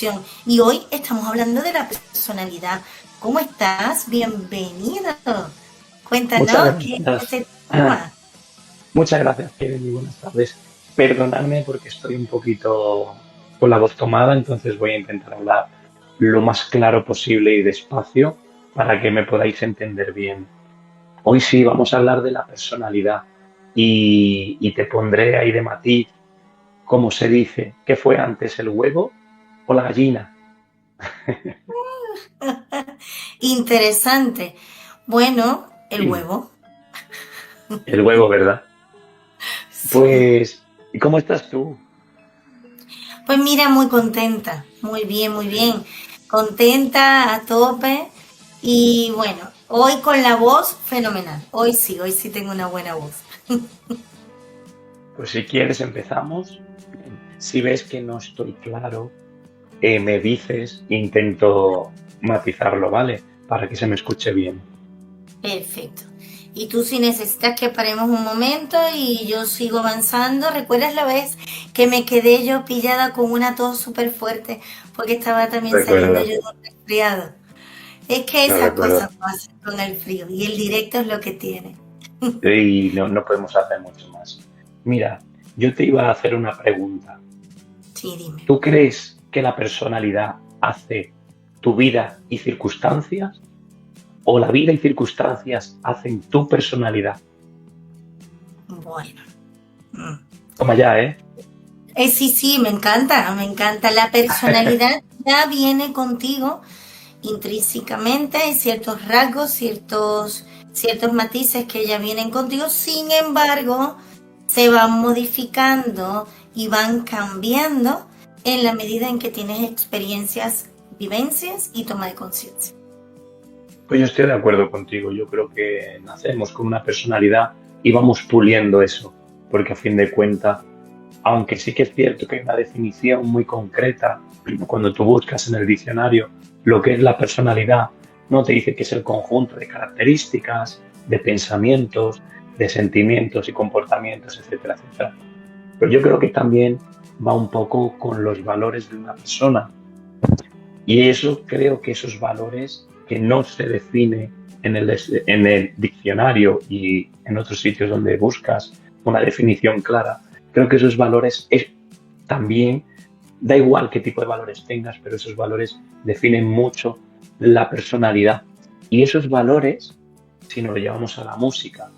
introducción. Y hoy estamos hablando de la personalidad. ¿Cómo estás? Bienvenido. Muchas Cuéntanos qué es gracias. ese tema. Muchas gracias, Kevin, y buenas tardes. Perdonadme porque estoy un poquito con la voz tomada, entonces voy a intentar hablar lo más claro posible y despacio para que me podáis entender bien. Hoy sí vamos a hablar de la personalidad y te pondré ahí de matiz, como se dice, ¿qué fue antes, el huevo o la gallina? Interesante. Bueno, el huevo. El huevo, ¿verdad? Sí. Pues, ¿y cómo estás tú? Pues mira, muy contenta. Muy bien, muy bien. Sí. Contenta a tope. Y bueno, hoy con la voz fenomenal. Hoy sí tengo una buena voz. Pues si quieres empezamos. Si ves que no estoy claro, me dices, intento matizarlo, ¿vale? Para que se me escuche bien. Perfecto. Y tú si necesitas que paremos un momento y yo sigo avanzando, ¿recuerdas la vez que me quedé yo pillada con una tos súper fuerte porque estaba también saliendo yo Recuerdo, de un resfriado? Es que lo esas cosas recuerdo. pasan con el frío y el directo es lo que tiene. Y no podemos hacer mucho más. Mira, yo te iba a hacer una pregunta. Sí, dime. ¿Tú crees que la personalidad hace tu vida y circunstancias o la vida y circunstancias hacen tu personalidad? Bueno. Mm. Toma ya, ¿eh? Sí, sí, me encanta, me encanta. La personalidad ya viene contigo intrínsecamente, hay ciertos rasgos, ciertos matices que ya vienen contigo, sin embargo, se van modificando y van cambiando en la medida en que tienes experiencias, vivencias y toma de conciencia. Pues yo estoy de acuerdo contigo. Yo creo que nacemos con una personalidad y vamos puliendo eso, porque a fin de cuentas, aunque sí que es cierto que hay una definición muy concreta, cuando tú buscas en el diccionario lo que es la personalidad, no te dice que es el conjunto de características, de pensamientos, de sentimientos y comportamientos, etcétera, etcétera. Pero yo creo que también va un poco con los valores de una persona. Y eso creo que esos valores que no se define en el diccionario y en otros sitios donde buscas una definición clara, creo que esos valores también, da igual qué tipo de valores tengas, pero esos valores definen mucho la personalidad. Y esos valores, si nos lo llevamos a la música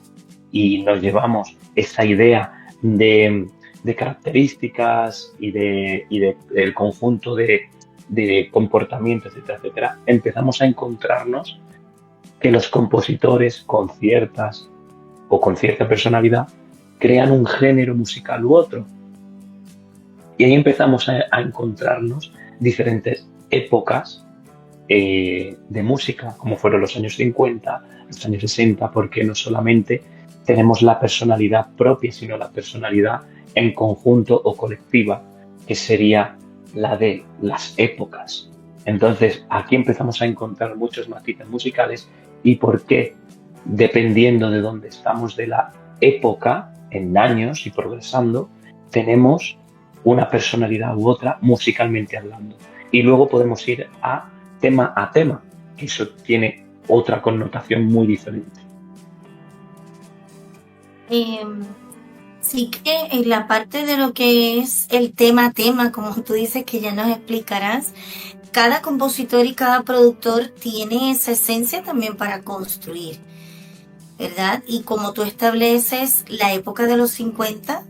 y nos llevamos esa idea de características del conjunto de comportamientos, etcétera, etcétera, empezamos a encontrarnos que los compositores con ciertas o con cierta personalidad crean un género musical u otro. Y ahí empezamos a encontrarnos diferentes épocas de música, como fueron los años 50, los años 60, porque no solamente tenemos la personalidad propia, sino la personalidad en conjunto o colectiva, que sería la de las épocas. Entonces, aquí empezamos a encontrar muchos matices musicales y por qué, dependiendo de dónde estamos de la época, en años y progresando, tenemos una personalidad u otra musicalmente hablando. Y luego podemos ir a tema, que eso tiene otra connotación muy diferente. Eh, sí que en la parte de lo que es el tema a tema, como tú dices que ya nos explicarás, cada compositor y cada productor tiene esa esencia también para construir, ¿verdad? Y como tú estableces la época de los 50,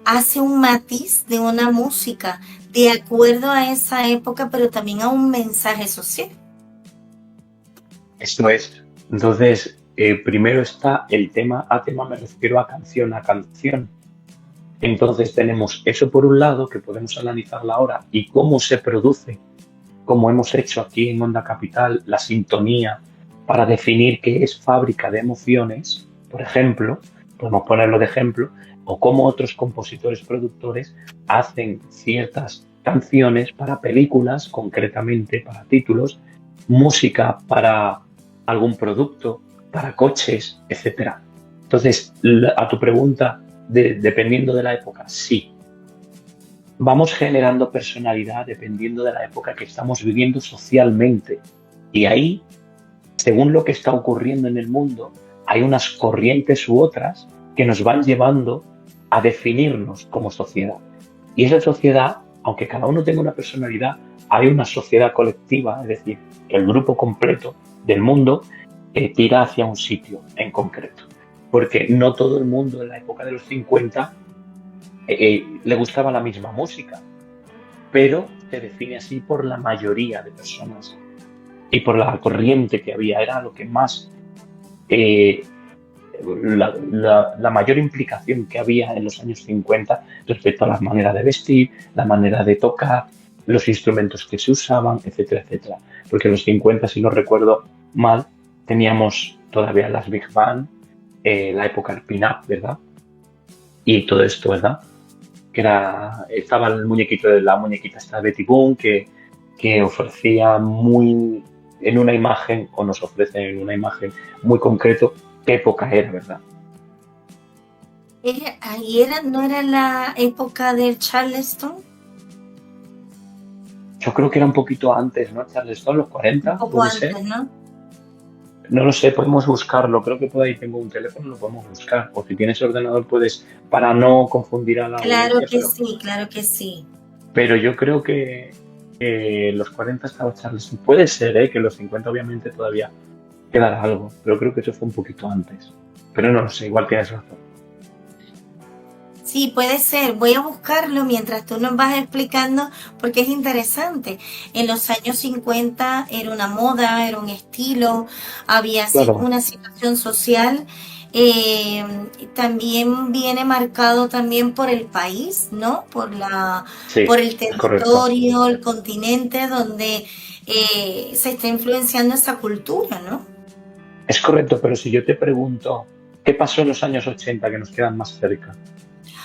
hace un matiz de una música de acuerdo a esa época, pero también a un mensaje social. Esto es. Entonces, primero está el tema a tema, me refiero a canción a canción. Entonces tenemos eso por un lado, que podemos analizarla ahora, y cómo se produce, como hemos hecho aquí en Onda Capital, la sintonía para definir qué es fábrica de emociones, por ejemplo, podemos ponerlo de ejemplo, o cómo otros compositores productores hacen ciertas canciones para películas, concretamente para títulos, música para algún producto, para coches, etcétera. Entonces, a tu pregunta, dependiendo de la época, sí. vamos generando personalidad dependiendo de la época que estamos viviendo socialmente. Y ahí, según lo que está ocurriendo en el mundo, hay unas corrientes u otras que nos van llevando a definirnos como sociedad. Y esa sociedad, aunque cada uno tenga una personalidad, hay una sociedad colectiva, es decir, el grupo completo del mundo tira hacia un sitio en concreto. Porque no todo el mundo en la época de los 50 le gustaba la misma música, pero se define así por la mayoría de personas y por la corriente que había. Era lo que más, eh, la mayor implicación que había en los años 50 respecto a las maneras de vestir, la manera de tocar, los instrumentos que se usaban, etcétera, etcétera. Porque en los 50, si no recuerdo mal, teníamos todavía las Big Band, la época del pin-up, ¿verdad? Y todo esto, ¿verdad? Que estaba el muñequito de la muñequita esta Betty Boom, que ofrecía muy en una imagen, o nos ofrece en una imagen muy concreto, qué época era, ¿verdad? ¿No era la época del Charleston? Yo creo que era un poquito antes, ¿no? Charleston, los Un 40, poco puede ser. antes, ¿no? No lo sé, podemos buscarlo. Creo que por ahí tengo un teléfono, lo podemos buscar. O si tienes ordenador, puedes, para no confundir a la Claro audiencia, que sí, claro que sí. pero yo creo que los 40 estaba Charleston. Puede ser, ¿eh? Que los 50 obviamente todavía quedará algo, pero creo que eso fue un poquito antes. Pero no lo sé, igual tienes razón. Sí, puede ser. Voy a buscarlo mientras tú nos vas explicando porque es interesante. En los años 50 era una moda, era un estilo, había Claro, una situación social. eh, También viene marcado también por el país, ¿no? sí, Por el es correcto. territorio, el continente donde se está influenciando esa cultura, ¿no? Es correcto, pero si yo te pregunto, ¿qué pasó en los años 80 que nos quedan más cerca?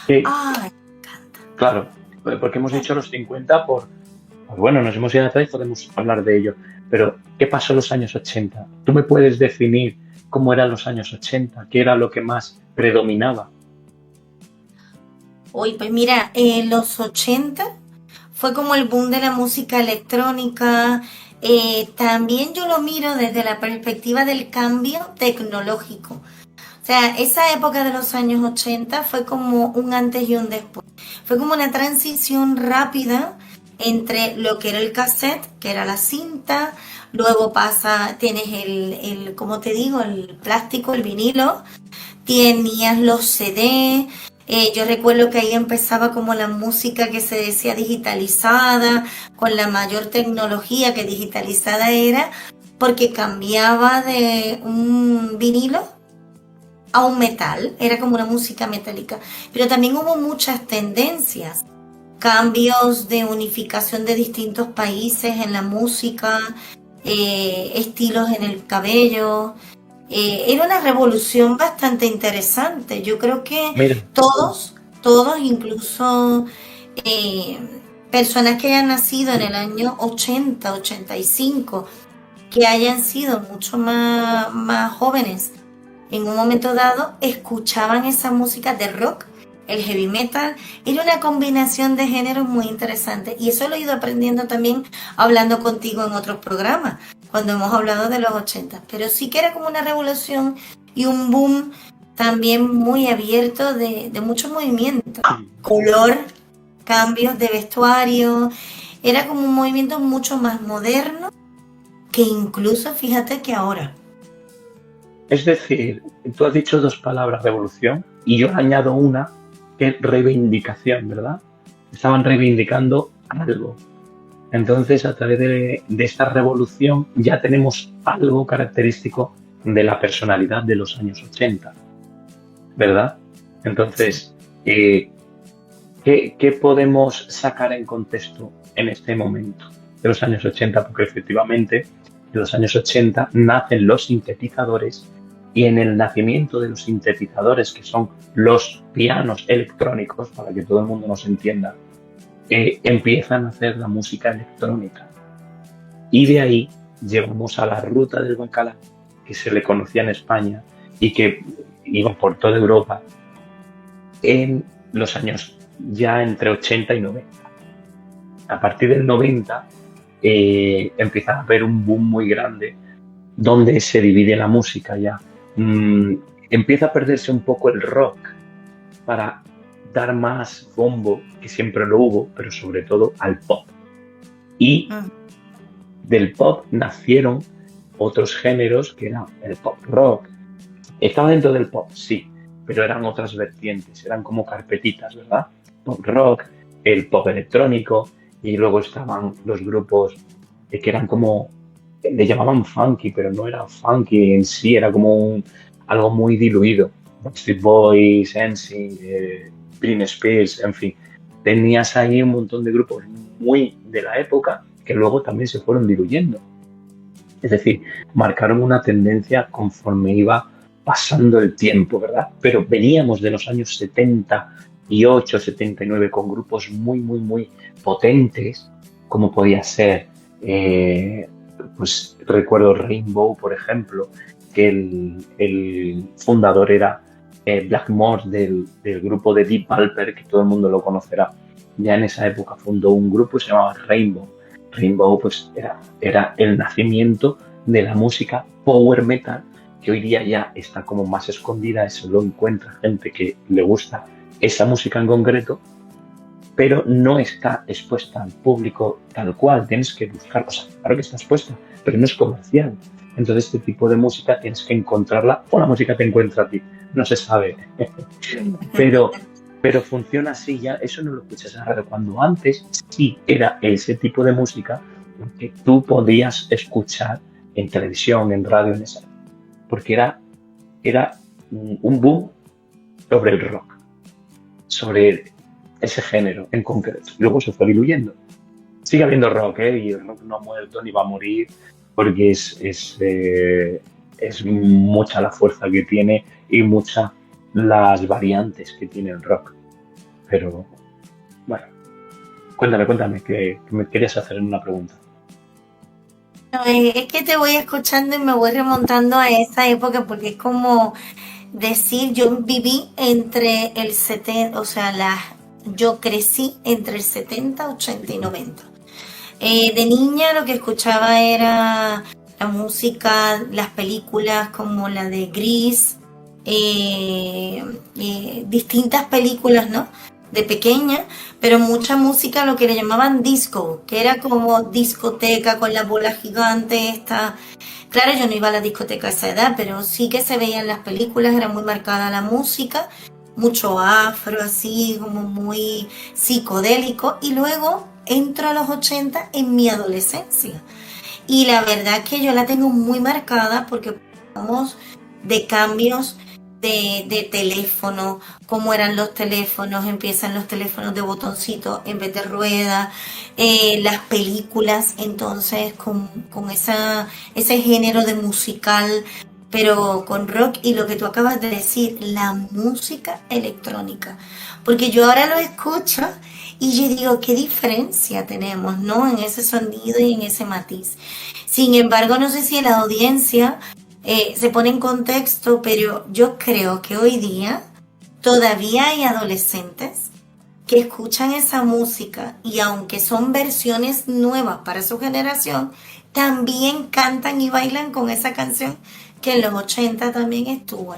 Que, Ay, me encanta. claro, porque hemos dicho los 50 pues bueno, nos hemos ido atrás y podemos hablar de ello. Pero, ¿qué pasó en los años 80? ¿Tú me puedes definir cómo eran los años 80? ¿Qué era lo que más predominaba? Uy, pues mira, los 80 fue como el boom de la música electrónica. También yo lo miro desde la perspectiva del cambio tecnológico. O sea, esa época de los años 80 fue como un antes y un después. Fue como una transición rápida entre lo que era el cassette, que era la cinta, luego tienes como te digo, el plástico, el vinilo, tenías los CD. Yo recuerdo que ahí empezaba como la música que se decía digitalizada, con la mayor tecnología que digitalizada era, porque cambiaba de un vinilo a un metal, era como una música metálica. Pero también hubo muchas tendencias, cambios de unificación de distintos países en la música, estilos en el cabello. Era una revolución bastante interesante. Yo creo que Mira, todos, incluso eh, personas que hayan nacido en el año 80, 85, que hayan sido mucho más jóvenes en un momento dado, escuchaban esa música de rock, el heavy metal. Era una combinación de géneros muy interesante. Y eso lo he ido aprendiendo también hablando contigo en otros programas, cuando hemos hablado de los 80. Pero sí que era como una revolución y un boom también muy abierto de mucho movimiento. Color, cambios de vestuario. Era como un movimiento mucho más moderno que incluso, fíjate que ahora. es decir, tú has dicho dos palabras, revolución, y yo añado una que es reivindicación, ¿verdad? Estaban reivindicando algo. Entonces, a través de esta revolución ya tenemos algo característico de la personalidad de los años 80, ¿verdad? Sí. Entonces, ¿qué podemos sacar en contexto en este momento de los años 80? Porque efectivamente, en los años 80 nacen los sintetizadores y en el nacimiento de los sintetizadores, que son los pianos electrónicos, para que todo el mundo nos entienda, empiezan a hacer la música electrónica. Y de ahí llegamos a la ruta del bacalao, que se le conocía en España y que iba por toda Europa en los años ya entre 80 y 90. A partir del 90 empieza a haber un boom muy grande donde se divide la música ya. Mm, Empieza a perderse un poco el rock para dar más bombo, que siempre lo hubo, pero sobre todo al pop. Y Mm. del pop nacieron otros géneros que eran el pop rock. Estaba dentro del pop, sí, pero eran otras vertientes, eran como carpetitas, ¿verdad? Pop rock, el pop electrónico, y luego estaban los grupos que eran como, le llamaban funky, pero no era funky en sí, era como algo muy diluido. Backstreet Boys, NSYNC, Britney Spears, en fin. Tenías ahí un montón de grupos muy de la época que luego también se fueron diluyendo. Es decir, marcaron una tendencia conforme iba pasando el tiempo, ¿verdad? Pero veníamos de los años 78, 79 con grupos muy, muy, muy potentes, como podía ser, pues recuerdo Rainbow, por ejemplo, que el fundador era Blackmore del grupo de Deep Purple, que todo el mundo lo conocerá. Ya en esa época fundó un grupo que se llamaba Rainbow. Rainbow pues era el nacimiento de la música power metal, que hoy día ya está como más escondida, eso lo encuentra gente que le gusta esa música en concreto, pero no está expuesta al público tal cual, tienes que buscar, o sea, claro que está expuesta, pero no es comercial. Entonces este tipo de música tienes que encontrarla o la música te encuentra a ti, no se sabe. pero, pero funciona así ya, eso no lo escuchas en radio, cuando antes sí era ese tipo de música que tú podías escuchar en televisión, en radio, en esa, porque era un boom sobre el rock, sobre ese género en concreto. Luego se fue diluyendo. Sigue habiendo rock, ¿eh? Y el rock no ha muerto ni va a morir, porque es mucha la fuerza que tiene y muchas las variantes que tiene el rock. Pero, bueno, cuéntame, que me querías hacer una pregunta. Es que te voy escuchando y me voy remontando a esa época porque es como decir, yo viví entre el 70, o sea, yo crecí entre el 70, 80 y 90. De niña lo que escuchaba era la música, las películas como la de Gris, distintas películas, ¿no? De pequeña, pero mucha música, lo que le llamaban disco, que era como discoteca con la bola gigante esta. Claro, yo no iba a la discoteca a esa edad, pero sí que se veían las películas, era muy marcada la música, mucho afro, así como muy psicodélico, y luego entro a los 80 en mi adolescencia. Y la verdad que yo la tengo muy marcada porque vamos de cambios de teléfono, cómo eran los teléfonos, empiezan los teléfonos de botoncito en vez de rueda, las películas, entonces con ese género de musical, pero con rock y lo que tú acabas de decir, la música electrónica, porque yo ahora lo escucho y yo digo, qué diferencia tenemos, ¿no? En ese sonido y en ese matiz. Sin embargo, no sé si la audiencia se pone en contexto, pero yo creo que hoy día todavía hay adolescentes que escuchan esa música y aunque son versiones nuevas para su generación, también cantan y bailan con esa canción que en los 80 también estuvo.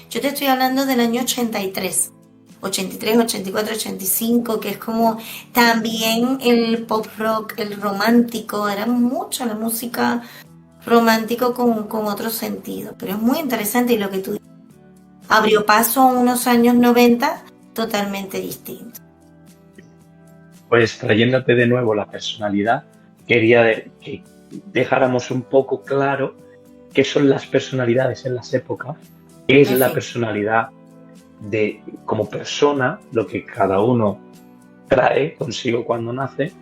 Yo te estoy hablando del año 83. 83, 84, 85, que es como también el pop rock, el romántico, era mucho la música romántico con otro sentido, pero es muy interesante y lo que tú dices, abrió paso a unos años 90 totalmente distintos. Pues trayéndote de nuevo la personalidad, quería que dejáramos un poco claro qué son las personalidades en las épocas, qué es la personalidad de como persona, lo que cada uno trae consigo cuando nace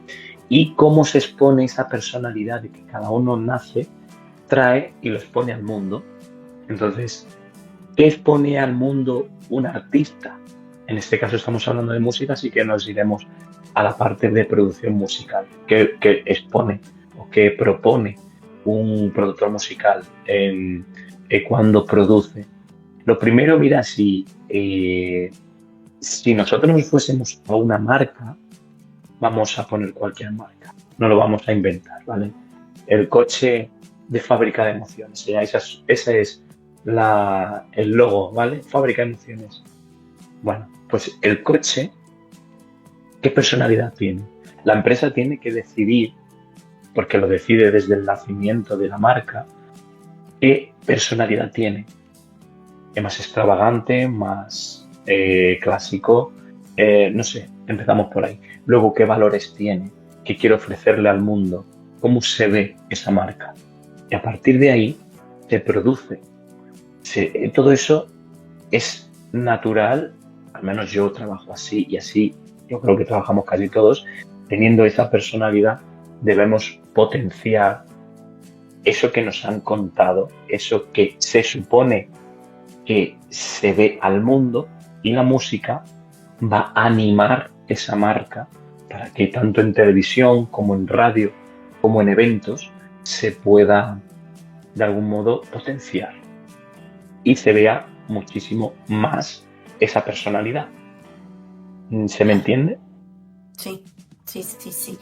y cómo se expone esa personalidad de que cada uno nace, trae y lo expone al mundo. Entonces, ¿qué expone al mundo un artista? En este caso estamos hablando de música, así que nos iremos a la parte de producción musical, que expone o que propone un productor musical cuando produce. Lo primero, mira, si Si nosotros nos fuésemos a una marca, vamos a poner cualquier marca, no lo vamos a inventar, ¿vale? El coche de fábrica de emociones, ya ese es el logo, ¿vale? Fábrica de emociones. Bueno, pues el coche, ¿qué personalidad tiene? La empresa tiene que decidir, porque lo decide desde el nacimiento de la marca, qué personalidad tiene. ¿Es más extravagante, más clásico? No sé, empezamos por ahí. Luego, ¿qué valores tiene? ¿Qué quiere ofrecerle al mundo? ¿Cómo se ve esa marca? Y a partir de ahí se produce. Todo eso es natural, al menos yo trabajo así y así, yo creo que trabajamos casi todos, teniendo esa personalidad debemos potenciar eso que nos han contado, eso que se supone que se ve al mundo, y la música va a animar esa marca para que tanto en televisión como en radio como en eventos se pueda de algún modo potenciar y se vea muchísimo más esa personalidad. ¿Se me entiende? Sí, sí, sí, sí.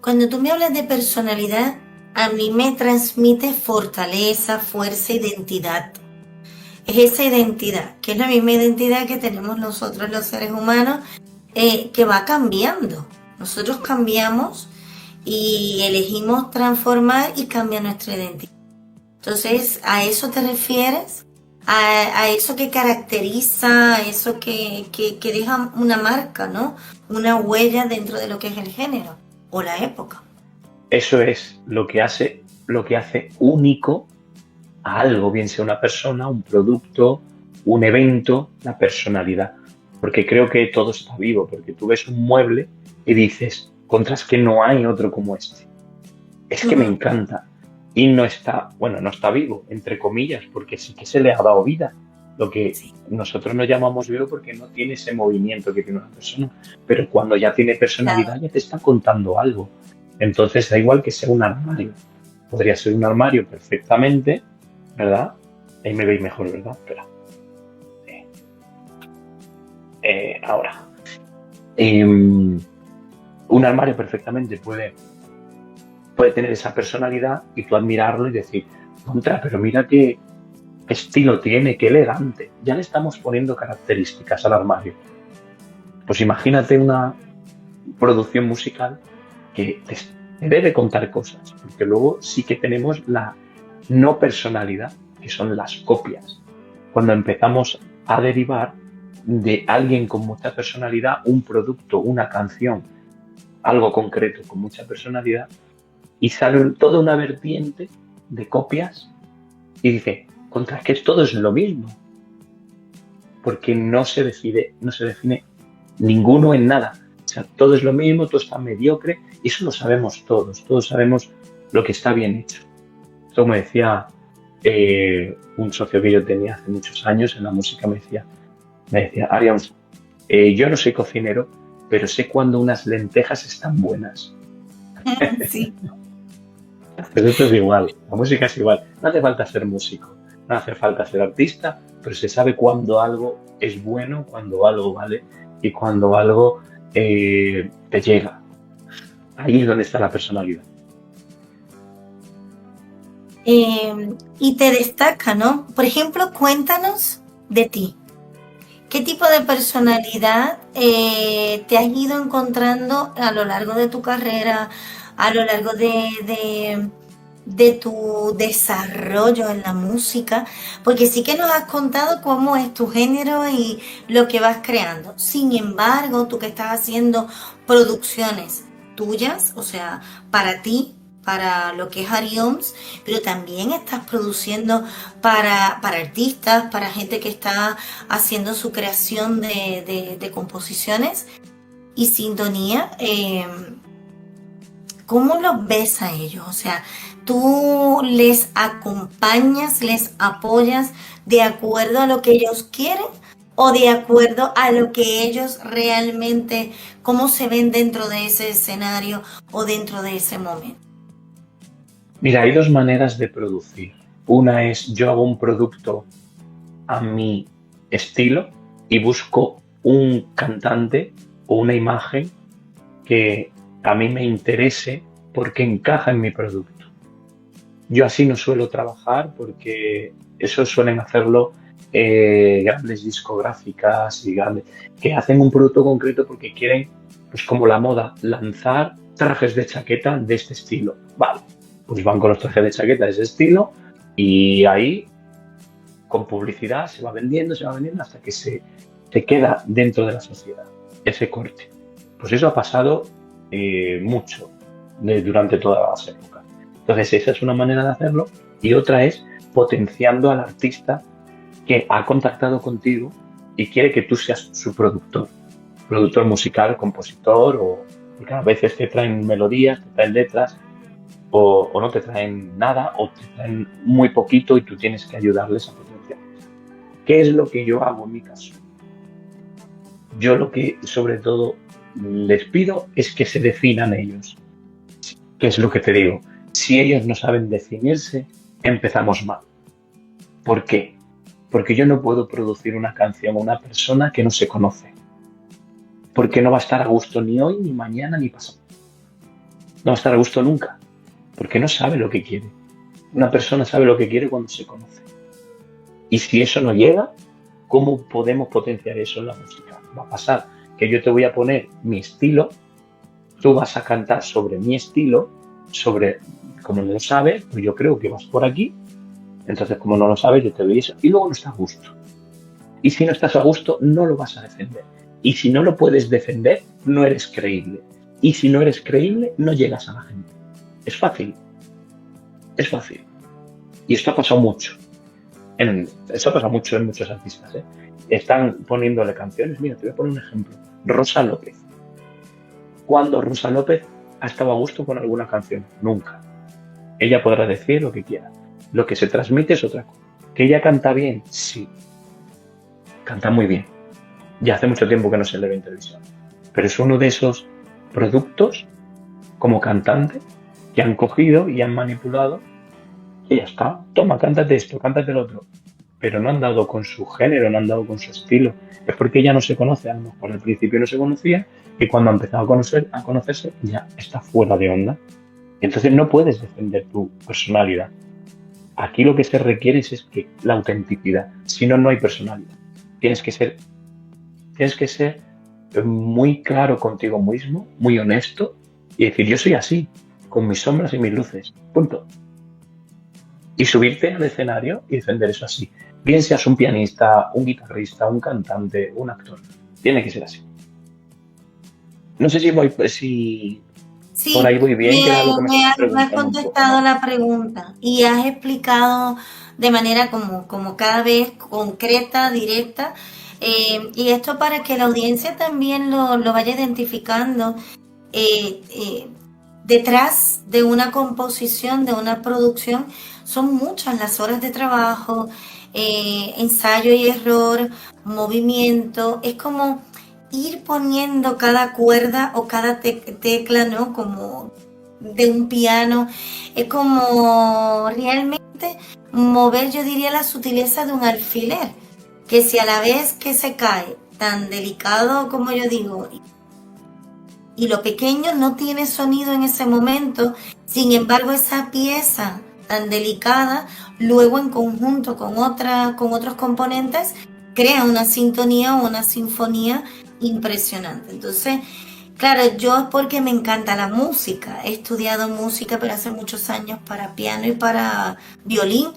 Cuando tú me hablas de personalidad, a mí me transmite fortaleza, fuerza, identidad. Es esa identidad, que es la misma identidad que tenemos nosotros los seres humanos, que va cambiando. Nosotros cambiamos y elegimos transformar y cambia nuestra identidad. Entonces, ¿a eso te refieres? A eso que caracteriza, a eso que deja una marca, ¿no? Una huella dentro de lo que es el género o la época. Eso es lo que hace único a algo, bien sea una persona, un producto, un evento, la personalidad. Porque creo que todo está vivo, porque tú ves un mueble y dices, contras que no hay otro como este. Es que me encanta. Y no está vivo, entre comillas, porque sí que se le ha dado vida. Lo que nosotros no llamamos vivo porque no tiene ese movimiento que tiene una persona. Pero cuando ya tiene personalidad, ya te está contando algo. Entonces da igual que sea un armario. Podría ser un armario perfectamente, ¿verdad? Ahí me veis mejor, ¿verdad? Espera. Ahora. Un armario perfectamente puede tener esa personalidad y tú admirarlo y decir, contra, pero mira qué estilo tiene, qué elegante. Ya le estamos poniendo características al armario. Pues imagínate una producción musical que te debe contar cosas, porque luego sí que tenemos la no personalidad, que son las copias. Cuando empezamos a derivar de alguien con mucha personalidad, un producto, una canción, algo concreto con mucha personalidad, y sale toda una vertiente de copias y dice, contra que todo es lo mismo, porque no se define ninguno en nada. O sea, todo es lo mismo, todo está mediocre, y eso lo sabemos todos sabemos lo que está bien hecho. Esto me decía un socio que yo tenía hace muchos años en la música, me decía, Arians, yo no soy cocinero, pero sé cuando unas lentejas están buenas. Sí. Pero esto es igual, la música es igual. No hace falta ser músico, no hace falta ser artista, pero se sabe cuando algo es bueno, cuando algo vale y cuando algo te llega. Ahí es donde está la personalidad. Y te destaca, ¿no? Por ejemplo, cuéntanos de ti. ¿Qué tipo de personalidad te has ido encontrando a lo largo de tu carrera, a lo largo de tu desarrollo en la música? Porque sí que nos has contado cómo es tu género y lo que vas creando. Sin embargo, tú que estás haciendo producciones tuyas, o sea, para ti, para lo que es Arioms, pero también estás produciendo para artistas, para gente que está haciendo su creación de composiciones y sintonía. ¿Cómo los ves a ellos? O sea, ¿tú les acompañas, les apoyas de acuerdo a lo que ellos quieren o de acuerdo a lo que ellos realmente, cómo se ven dentro de ese escenario o dentro de ese momento? Mira, hay dos maneras de producir. Una es yo hago un producto a mi estilo y busco un cantante o una imagen que a mí me interese porque encaja en mi producto. Yo así no suelo trabajar porque eso suelen hacerlo grandes discográficas y grandes, que hacen un producto concreto porque quieren, pues como la moda, lanzar trajes de chaqueta de este estilo. Vale, pues van con los trajes de chaqueta de ese estilo y ahí con publicidad se va vendiendo hasta que se queda dentro de la sociedad ese corte. Pues eso ha pasado mucho durante todas las épocas. Entonces esa es una manera de hacerlo y otra es potenciando al artista que ha contactado contigo y quiere que tú seas su productor musical, compositor, o porque a veces te traen melodías, te traen letras, o no te traen nada, o te traen muy poquito y tú tienes que ayudarles a potenciar. ¿Qué es lo que yo hago en mi caso? Yo lo que sobre todo les pido es que se definan ellos. ¿Qué es lo que te digo? Si ellos no saben definirse, empezamos mal. ¿Por qué? Porque yo no puedo producir una canción a una persona que no se conoce. Porque no va a estar a gusto ni hoy, ni mañana, ni pasado. No va a estar a gusto nunca. Porque no sabe lo que quiere. Una persona sabe lo que quiere cuando se conoce. Y si eso no llega, ¿cómo podemos potenciar eso en la música? Va a pasar que yo te voy a poner mi estilo, tú vas a cantar sobre mi estilo, como no lo sabes, pues yo creo que vas por aquí, entonces como no lo sabes, yo te doy eso, y luego no estás a gusto. Y si no estás a gusto, no lo vas a defender. Y si no lo puedes defender, no eres creíble. Y si no eres creíble, no llegas a la gente. Es fácil. Es fácil. Y esto ha pasado mucho. Esto pasa mucho en muchos artistas. Están poniéndole canciones. Mira, te voy a poner un ejemplo. Rosa López. ¿Cuándo Rosa López ha estado a gusto con alguna canción? Nunca. Ella podrá decir lo que quiera. Lo que se transmite es otra cosa. ¿Que ella canta bien? Sí. Canta muy bien. Ya hace mucho tiempo que no se le ve en televisión. Pero es uno de esos productos como cantante que han cogido y han manipulado y ya está. Toma, cántate esto, cántate lo otro. Pero no han dado con su género, no han dado con su estilo. Es porque ella no se conoce. A lo mejor al principio no se conocía y cuando ha empezado a conocerse ya está fuera de onda. Entonces no puedes defender tu personalidad. Aquí lo que se requiere es que la autenticidad. Si no, no hay personalidad. Tienes que ser muy claro contigo mismo, muy honesto y decir, yo soy así, con mis sombras y mis luces. Punto. Y subirte al escenario y defender eso así. Bien seas un pianista, un guitarrista, un cantante, un actor. Tiene que ser así. No sé si por Sí, ahí voy bien, que era lo que me estabas me has preguntando un poco, contestado ¿no? la pregunta y has explicado de manera como cada vez concreta, directa, y esto para que la audiencia también lo vaya identificando. eh, eh, Detrás de una composición, de una producción, son muchas las horas de trabajo, ensayo y error, movimiento. Es como ir poniendo cada cuerda o cada tecla, ¿no? Como de un piano. Es como realmente mover, yo diría, la sutileza de un alfiler. Que si a la vez que se cae, tan delicado como yo digo, y lo pequeño no tiene sonido en ese momento, sin embargo esa pieza tan delicada, luego en conjunto con otros componentes, crea una sintonía o una sinfonía impresionante. Entonces, claro, yo es porque me encanta la música, he estudiado música pero hace muchos años para piano y para violín,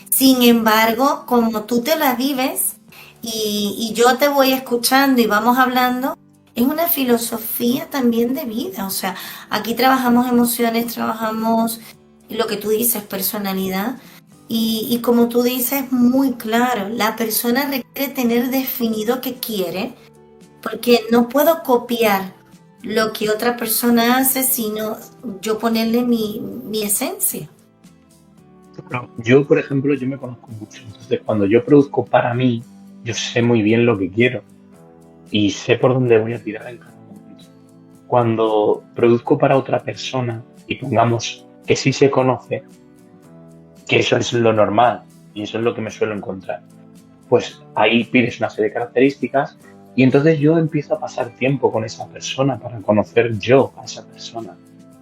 sin embargo, como tú te la vives y yo te voy escuchando y vamos hablando, es una filosofía también de vida. O sea, aquí trabajamos emociones, trabajamos lo que tú dices, personalidad. Y como tú dices, muy claro, la persona requiere tener definido qué quiere, porque no puedo copiar lo que otra persona hace, sino yo ponerle mi esencia. Claro, yo, por ejemplo, yo me conozco mucho. Entonces, cuando yo produzco para mí, yo sé muy bien lo que quiero y sé por dónde voy a tirar en cada momento. Cuando produzco para otra persona y pongamos que sí se conoce, que eso es lo normal y eso es lo que me suelo encontrar, pues ahí pides una serie de características Y entonces yo empiezo a pasar tiempo con esa persona para conocer yo a esa persona,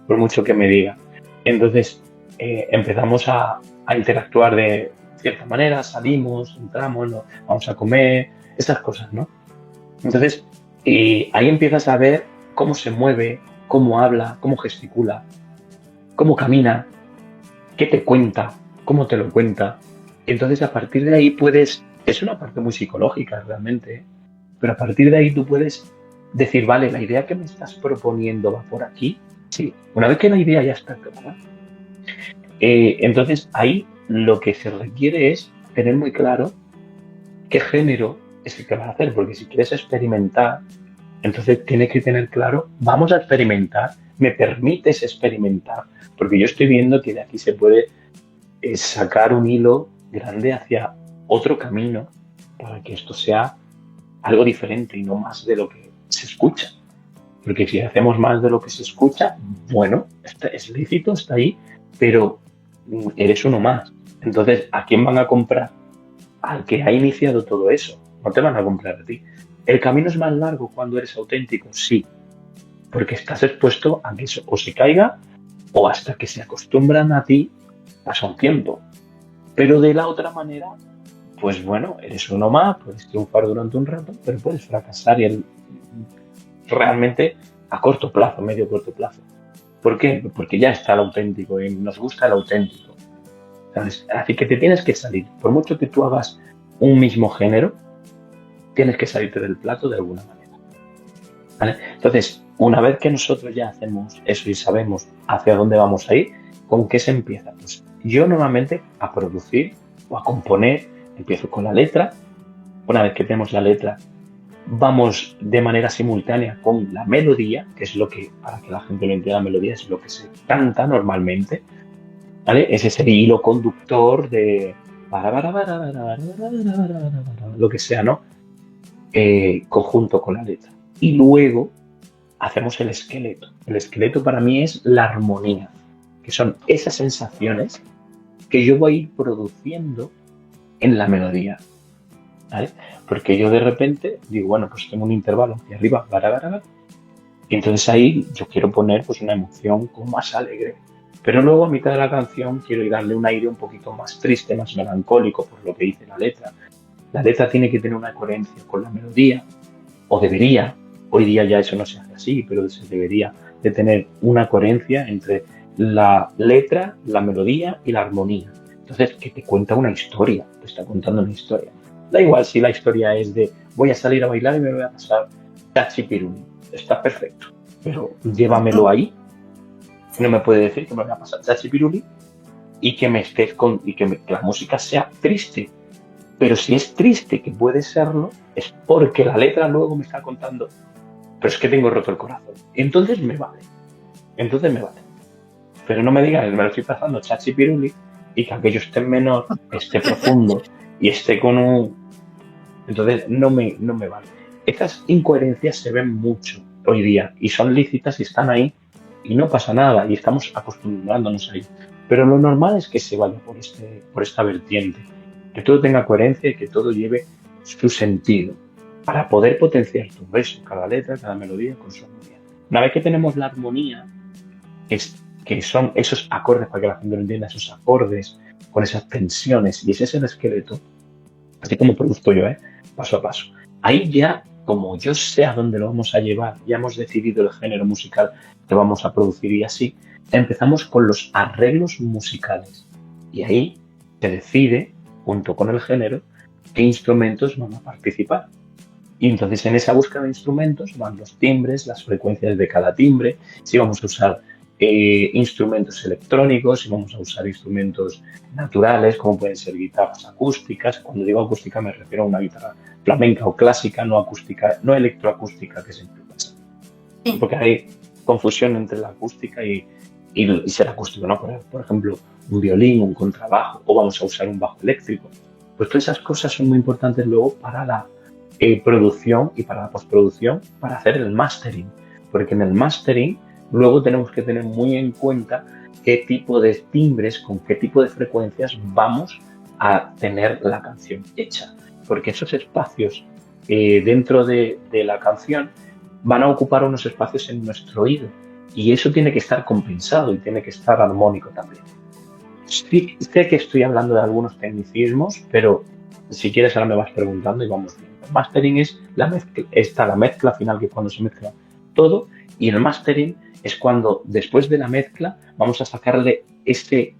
por mucho que me diga. Entonces empezamos a interactuar de cierta manera, salimos, entramos, vamos a comer, esas cosas, ¿no? Entonces ahí empiezas a ver cómo se mueve, cómo habla, cómo gesticula, cómo camina, qué te cuenta, cómo te lo cuenta. Entonces a partir de ahí puedes, es una parte muy psicológica realmente, ¿eh? Pero a partir de ahí tú puedes decir, vale, la idea que me estás proponiendo va por aquí. Sí, una vez que la idea ya está clara, entonces ahí lo que se requiere es tener muy claro qué género es el que vas a hacer, porque si quieres experimentar, entonces tienes que tener claro, vamos a experimentar, me permites experimentar, porque yo estoy viendo que de aquí se puede sacar un hilo grande hacia otro camino para que esto sea algo diferente y no más de lo que se escucha. Porque si hacemos más de lo que se escucha, bueno, es lícito, está ahí, pero eres uno más. Entonces, ¿a quién van a comprar? Al que ha iniciado todo eso. No te van a comprar a ti. ¿El camino es más largo cuando eres auténtico? Sí, porque estás expuesto a que eso o se caiga o hasta que se acostumbran a ti pasa un tiempo. Pero de la otra manera, pues bueno, eres uno más, puedes triunfar durante un rato, pero puedes fracasar realmente a corto plazo, medio corto plazo. ¿Por qué? Porque ya está el auténtico y nos gusta el auténtico. ¿Sabes? Así que te tienes que salir. Por mucho que tú hagas un mismo género, tienes que salirte del plato de alguna manera. ¿Vale? Entonces, una vez que nosotros ya hacemos eso y sabemos hacia dónde vamos a ir, ¿con qué se empieza? Pues yo normalmente a producir o a componer, empiezo con la letra. Una vez que tenemos la letra, vamos de manera simultánea con la melodía, que es lo que, para que la gente lo entienda, la melodía es lo que se canta normalmente, ¿vale? Es ese hilo conductor de lo que sea, ¿no? Conjunto con la letra. Y luego hacemos el esqueleto. El esqueleto para mí es la armonía, que son esas sensaciones que yo voy produciendo en la melodía, ¿vale? Porque yo de repente digo, bueno, pues tengo un intervalo hacia arriba, y entonces ahí yo quiero poner pues una emoción como más alegre. Pero luego a mitad de la canción quiero darle un aire un poquito más triste, más melancólico, por lo que dice la letra. La letra tiene que tener una coherencia con la melodía, o debería, hoy día ya eso no se hace así, pero se debería de tener una coherencia entre la letra, la melodía y la armonía. Entonces, que te cuenta una historia, te está contando una historia. Da igual si la historia es de voy a salir a bailar y me voy a pasar Chachi Piruli. Está perfecto, pero llévamelo ahí. No me puede decir que me voy a pasar Chachi Piruli y que me estés con y que la música sea triste. Pero si es triste, que puede serlo, es porque la letra luego me está contando, pero es que tengo roto el corazón. Entonces me vale. Entonces me vale. Pero no me digan, me lo estoy pasando Chachi Piruli y que aquello esté menor, esté profundo y esté con un... Entonces no me vale. Estas incoherencias se ven mucho hoy día y son lícitas y están ahí y no pasa nada y estamos acostumbrándonos a ello. Pero lo normal es que se vaya por esta vertiente, que todo tenga coherencia y que todo lleve su sentido para poder potenciar todo eso, cada letra, cada melodía con su armonía. Una vez que tenemos la armonía, que son esos acordes, para que la gente lo entienda, esos acordes con esas tensiones, y ese es el esqueleto, así como produzco yo, paso a paso. Ahí ya, como yo sé a dónde lo vamos a llevar, ya hemos decidido el género musical que vamos a producir y así, empezamos con los arreglos musicales. Y ahí se decide, junto con el género, qué instrumentos van a participar. Y entonces en esa búsqueda de instrumentos van los timbres, las frecuencias de cada timbre, si vamos a usar instrumentos electrónicos, si vamos a usar instrumentos naturales, como pueden ser guitarras acústicas. Cuando digo acústica me refiero a una guitarra flamenca o clásica, no acústica, no electroacústica, que siempre pasa. Sí. Porque hay confusión entre la acústica y ser acústico, ¿no? Por ejemplo, un violín, un contrabajo, o vamos a usar un bajo eléctrico. Pues todas esas cosas son muy importantes luego para la producción y para la postproducción, para hacer el mastering. Porque en el mastering luego tenemos que tener muy en cuenta qué tipo de timbres, con qué tipo de frecuencias vamos a tener la canción hecha. Porque esos espacios dentro de la canción van a ocupar unos espacios en nuestro oído y eso tiene que estar compensado y tiene que estar armónico también. Sí, sé que estoy hablando de algunos tecnicismos, pero si quieres ahora me vas preguntando y vamos viendo. Mastering es la mezcla final, que es cuando se mezcla todo, y el mastering es cuando después de la mezcla vamos a sacarle ese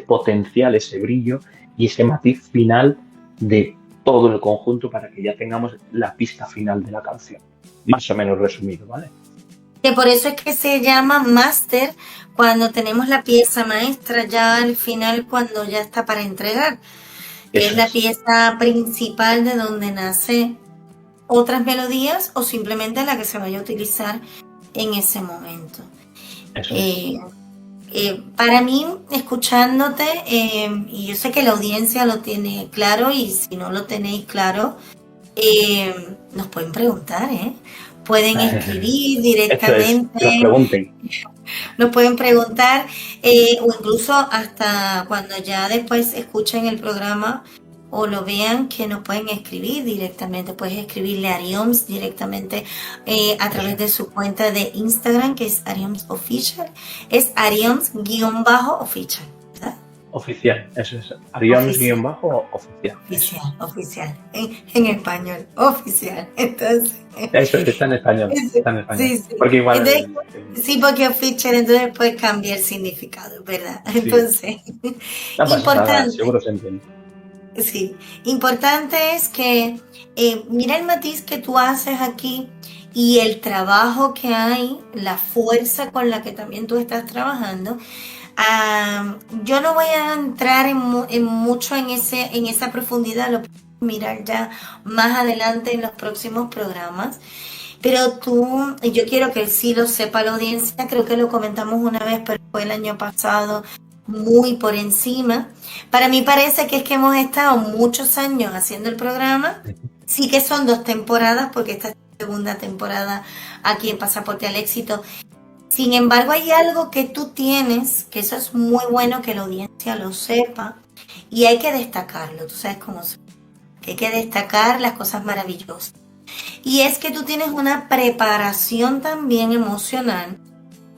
potencial, ese brillo y ese matiz final de todo el conjunto para que ya tengamos la pista final de la canción. Más o menos resumido, ¿vale? Que por eso es que se llama máster cuando tenemos la pieza maestra ya al final, cuando ya está para entregar, que es la pieza principal de donde nace otras melodías o simplemente la que se vaya a utilizar en ese momento. Eso es. Para mí, escuchándote, y yo sé que la audiencia lo tiene claro, y si no lo tenéis claro, nos pueden preguntar, pueden escribir directamente, nos pregunten. Nos pueden preguntar, o incluso hasta cuando ya después escuchen el programa o lo vean, que nos pueden escribir directamente. Puedes escribirle a Arioms directamente a través de su cuenta de Instagram, que es Arioms Official. Es Arioms_Official. ¿Verdad? Oficial, eso es. Arioms_Oficial. Oficial. En español, oficial. Entonces. Eso está en español. Está en español. Sí. Porque igual. Entonces, sí, porque official entonces puede cambiar significado, ¿verdad? Sí. Entonces, no pasa importante. Nada, seguro se entiende. Sí, importante es que mira el matiz que tú haces aquí y el trabajo que hay, la fuerza con la que también tú estás trabajando. Yo no voy a entrar en mucho en esa profundidad, lo puedes mirar ya más adelante en los próximos programas. Pero yo quiero que sí lo sepa la audiencia, creo que lo comentamos una vez, pero fue el año pasado, muy por encima. Para mí parece que es que hemos estado muchos años haciendo el programa. Sí que son 2 temporadas, porque esta es la segunda temporada aquí en Pasaporte al Éxito. Sin embargo, hay algo que tú tienes, que eso es muy bueno que la audiencia lo sepa, y hay que destacarlo. Tú sabes cómo es. Hay que destacar las cosas maravillosas. Y es que tú tienes una preparación también emocional,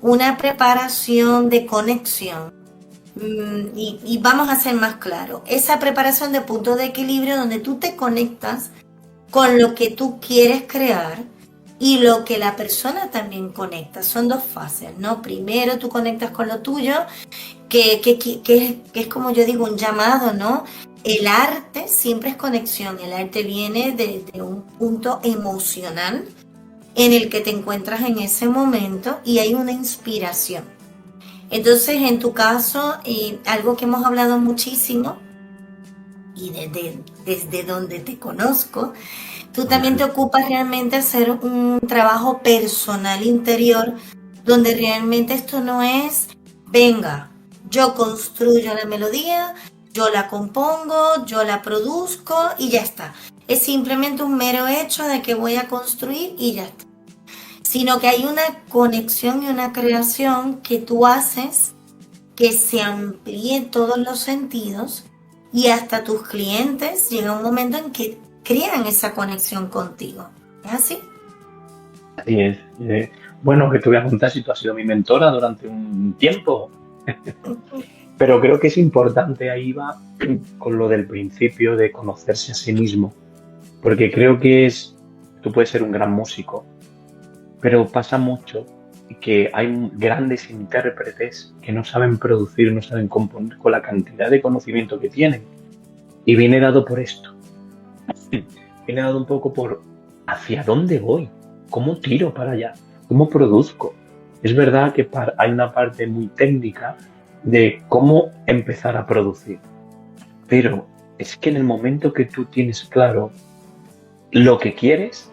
una preparación de conexión. Y vamos a ser más claros, esa preparación de punto de equilibrio donde tú te conectas con lo que tú quieres crear y lo que la persona también conecta. Son 2 fases, ¿no? Primero tú conectas con lo tuyo, que es como yo digo, un llamado, ¿no? El arte siempre es conexión, el arte viene de un punto emocional en el que te encuentras en ese momento y hay una inspiración. Entonces, en tu caso, algo que hemos hablado muchísimo, y desde donde te conozco, tú también te ocupas realmente de hacer un trabajo personal interior, donde realmente esto no es, venga, yo construyo la melodía, yo la compongo, yo la produzco y ya está. Es simplemente un mero hecho de que voy a construir y ya está. Sino que hay una conexión y una creación que tú haces que se amplíe en todos los sentidos y hasta tus clientes llega un momento en que crean esa conexión contigo. ¿Es así? Así es. Bueno, que te voy a contar si tú has sido mi mentora durante un tiempo. Pero creo que es importante, ahí va con lo del principio de conocerse a sí mismo. Porque creo que tú puedes ser un gran músico, pero pasa mucho que hay grandes intérpretes que no saben producir, no saben componer con la cantidad de conocimiento que tienen. Y viene dado por esto. Viene dado un poco por hacia dónde voy, cómo tiro para allá, cómo produzco. Es verdad que hay una parte muy técnica de cómo empezar a producir. Pero es que en el momento que tú tienes claro lo que quieres,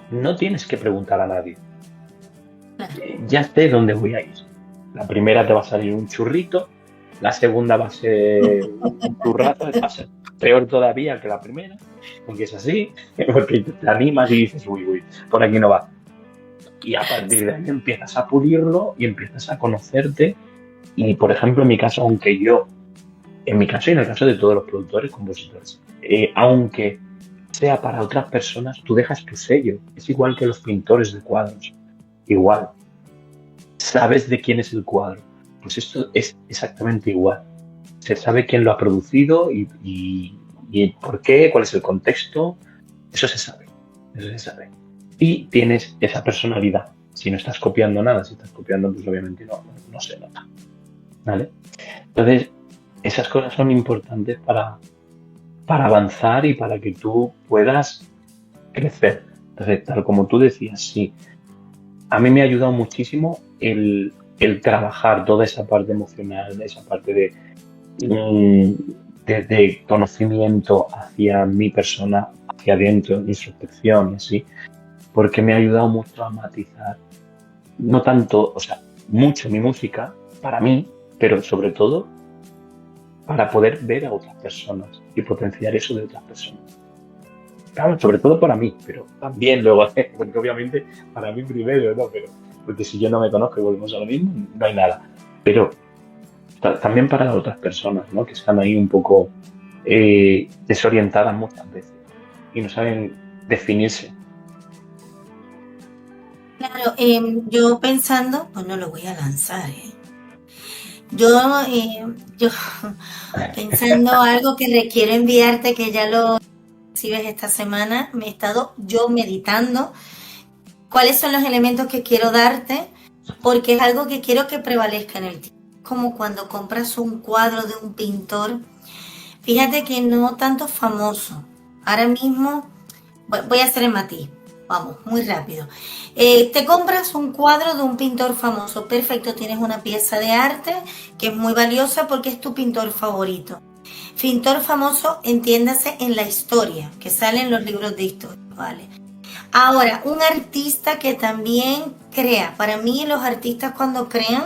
no tienes que preguntar a nadie. Ya sé dónde voy a ir. La primera te va a salir un churrito, la segunda va a ser un churrazo, va a ser peor todavía que la primera, porque es así, porque te animas y dices, uy, por aquí no va. Y a partir de ahí empiezas a pulirlo y empiezas a conocerte. Y, por ejemplo, en mi caso, en mi caso y en el caso de todos los productores, compositores, aunque sea para otras personas, tú dejas tu sello. Es igual que los pintores de cuadros. Igual. Sabes de quién es el cuadro. Pues esto es exactamente igual. Se sabe quién lo ha producido y por qué, cuál es el contexto. Eso se sabe. Eso se sabe. Y tienes esa personalidad. Si no estás copiando nada, si estás copiando, pues obviamente no se nota. ¿Vale? Entonces, esas cosas son importantes para avanzar y para que tú puedas crecer. Entonces, tal como tú decías, sí, a mí me ha ayudado muchísimo el trabajar toda esa parte emocional, esa parte mm, de conocimiento hacia mi persona, hacia adentro, introspección y así, porque me ha ayudado mucho a matizar, no tanto, o sea, mucho mi música para mí, pero sobre todo para poder ver a otras personas y potenciar eso de otras personas. Claro, sobre todo para mí, pero también luego, porque obviamente para mí primero, ¿no? Pero, porque si yo no me conozco y volvemos a lo mismo, no hay nada. Pero también para otras personas, ¿no? Que están ahí un poco desorientadas muchas veces y no saben definirse. Claro, yo pensando, pues no lo voy a lanzar, ¿eh? Yo, yo pensando algo que requiero enviarte, que ya lo recibes esta semana, me he estado yo meditando cuáles son los elementos que quiero darte, porque es algo que quiero que prevalezca en el tiempo. Como cuando compras un cuadro de un pintor, fíjate que no tanto famoso. Ahora mismo voy a hacer el matiz. Vamos, muy rápido. Te compras un cuadro de un pintor famoso. Perfecto, tienes una pieza de arte que es muy valiosa porque es tu pintor favorito. Pintor famoso, entiéndase en la historia, que sale en los libros de historia, ¿vale? Ahora, un artista que también crea. Para mí los artistas cuando crean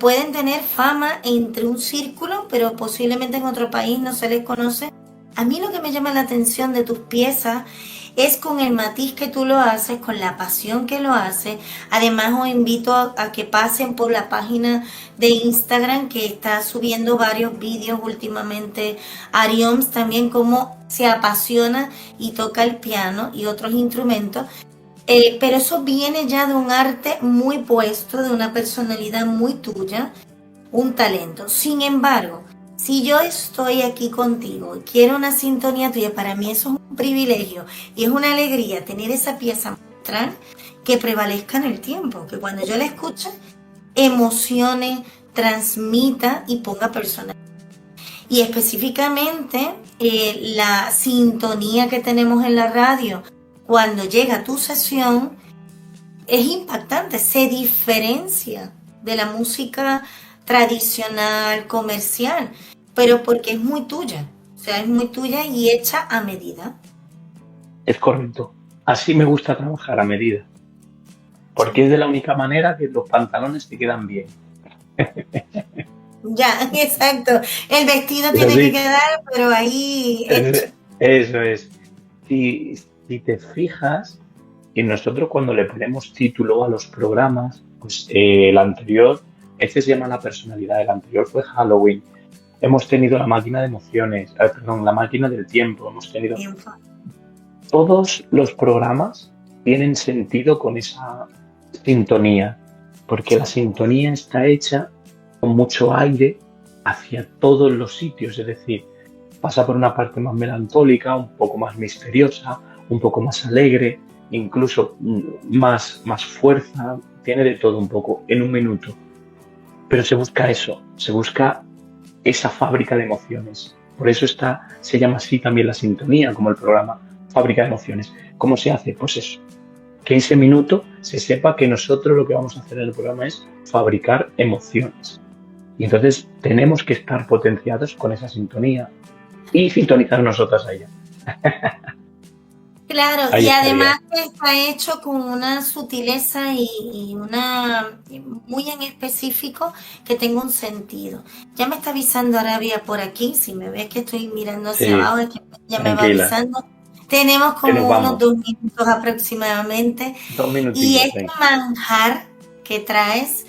pueden tener fama entre un círculo, pero posiblemente en otro país no se les conoce. A mí lo que me llama la atención de tus piezas es con el matiz que tú lo haces, con la pasión que lo haces. Además os invito a que pasen por la página de Instagram que está subiendo varios vídeos últimamente. Arioms también como se apasiona y toca el piano y otros instrumentos. Pero eso viene ya de un arte muy puesto, de una personalidad muy tuya, un talento. Sin embargo, si yo estoy aquí contigo y quiero una sintonía tuya, para mí eso es un privilegio y es una alegría tener esa pieza magistral que prevalezca en el tiempo, que cuando yo la escuche, emocione, transmita y ponga personas. Y específicamente la sintonía que tenemos en la radio cuando llega tu sesión es impactante, se diferencia de la música tradicional, comercial, pero porque es muy tuya, o sea, es muy tuya y hecha a medida. Es correcto. Así me gusta trabajar a medida, porque es de la única manera que los pantalones te quedan bien. Ya, exacto. El vestido Es tiene que así. quedar, pero ahí hecho. Eso es. Si te fijas, y nosotros cuando le ponemos título a los programas, pues el anterior, este se llama La personalidad, el anterior fue Halloween. Hemos tenido la máquina de emociones, perdón, la máquina del tiempo, hemos tenido... Todos los programas tienen sentido con esa sintonía, porque la sintonía está hecha con mucho aire hacia todos los sitios, es decir, pasa por una parte más melancólica, un poco más misteriosa, un poco más alegre, incluso más fuerza, tiene de todo un poco en un minuto. Pero se busca eso, se busca esa fábrica de emociones. Por eso se llama así también la sintonía, como el programa Fábrica de Emociones. ¿Cómo se hace? Pues eso, que ese minuto se sepa que nosotros lo que vamos a hacer en el programa es fabricar emociones. Y entonces tenemos que estar potenciados con esa sintonía y sintonizar nosotras a ella. Claro, Ahí y estaría. además está hecho con una sutileza y una muy en específico que tenga un sentido. Ya me está avisando Arabia por aquí, si me ves que estoy mirando hacia Sí, abajo, es que ya me va tranquila, avisando. Tenemos que nos como unos vamos. 2 minutos aproximadamente. Dos Y minutillos, este venga. manjar que traes,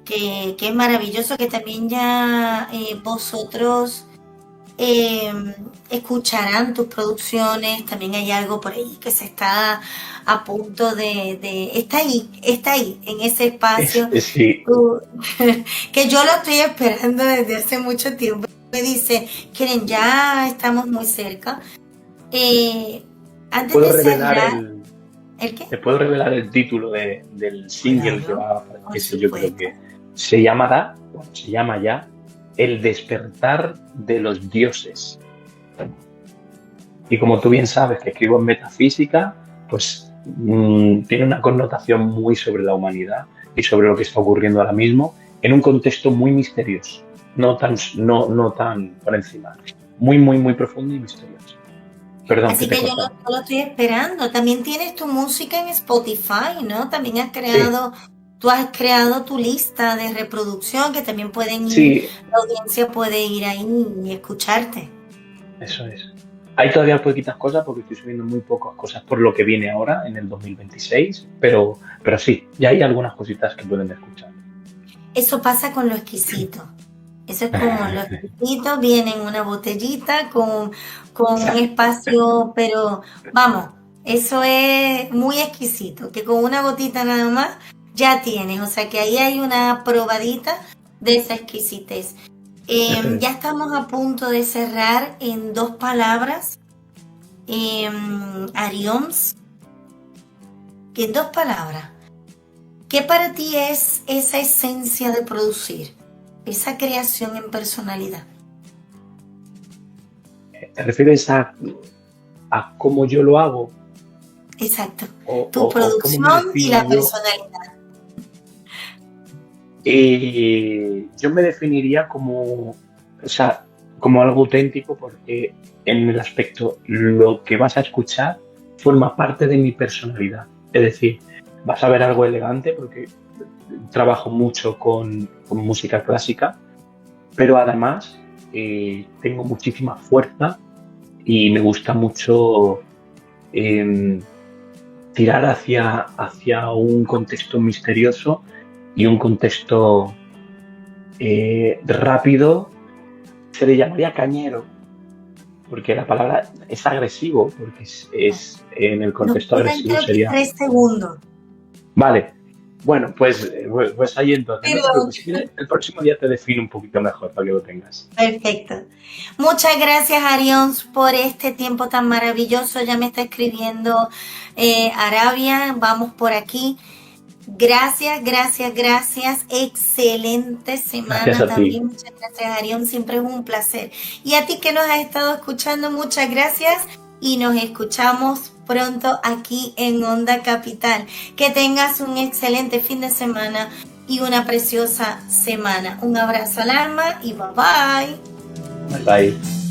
que es maravilloso, que también ya vosotros eh, escucharán tus producciones. También hay algo por ahí que se está a punto está ahí, en ese espacio. Sí, Uh, que yo lo estoy esperando desde hace mucho tiempo. Me dice, Keren, ya estamos muy cerca. Eh, Antes puedo de revelar cerrar, ¿el qué? te puedo revelar el título del single que Claro, va a por ese, yo creo supuesto. que se llama ya El despertar de los dioses. Y como tú bien sabes que escribo en metafísica, pues tiene una connotación muy sobre la humanidad y sobre lo que está ocurriendo ahora mismo en un contexto muy misterioso, no tan por encima, muy, muy, muy profundo y misterioso. Perdón, que Así te he que cortado. yo lo estoy esperando. También tienes tu música en Spotify, ¿no? También Sí, tú has creado tu lista de reproducción que también pueden ir, sí, la audiencia puede ir ahí y escucharte. eso es. Hay todavía poquitas cosas porque estoy subiendo muy pocas cosas por lo que viene ahora en el 2026, pero sí, ya hay algunas cositas que pueden escuchar. Eso pasa con lo exquisito. Eso es como lo exquisito, viene en una botellita con un espacio, pero vamos, eso es muy exquisito, que con una gotita nada más ya tienes. O sea que ahí hay una probadita de esa exquisitez. Eso Ya es. estamos a punto de cerrar en dos palabras. Arioms, que en dos palabras. ¿Qué para ti es esa esencia de producir? Esa creación en personalidad. ¿Te refieres a cómo yo lo hago Exacto. o, Tu o cómo me producción y defino la yo? personalidad. Yo me definiría o sea, como algo auténtico porque en el aspecto lo que vas a escuchar forma parte de mi personalidad. Es decir, vas a ver algo elegante porque trabajo mucho con música clásica, pero además tengo muchísima fuerza y me gusta mucho eh, tirar hacia un contexto misterioso y un contexto rápido. Se le llamaría cañero, porque la palabra es agresivo, porque en el Nos contexto quedan agresivo creo que sería. 3 segundos. Vale, bueno, pues ahí entonces, no te Perdón. preocupes, si quieres, el próximo día te defino un poquito mejor para que lo tengas. Perfecto. Muchas gracias, Arions, por este tiempo tan maravilloso. Ya me está escribiendo Arabia. Vamos por aquí. Gracias, gracias, gracias. Excelente Gracias semana a ti. también. Muchas gracias, Arión. Siempre es un placer. Y a ti que nos has estado escuchando, muchas gracias. Y nos escuchamos pronto aquí en Onda Capital. Que tengas un excelente fin de semana y una preciosa semana. Un abrazo al alma y bye bye. Bye bye.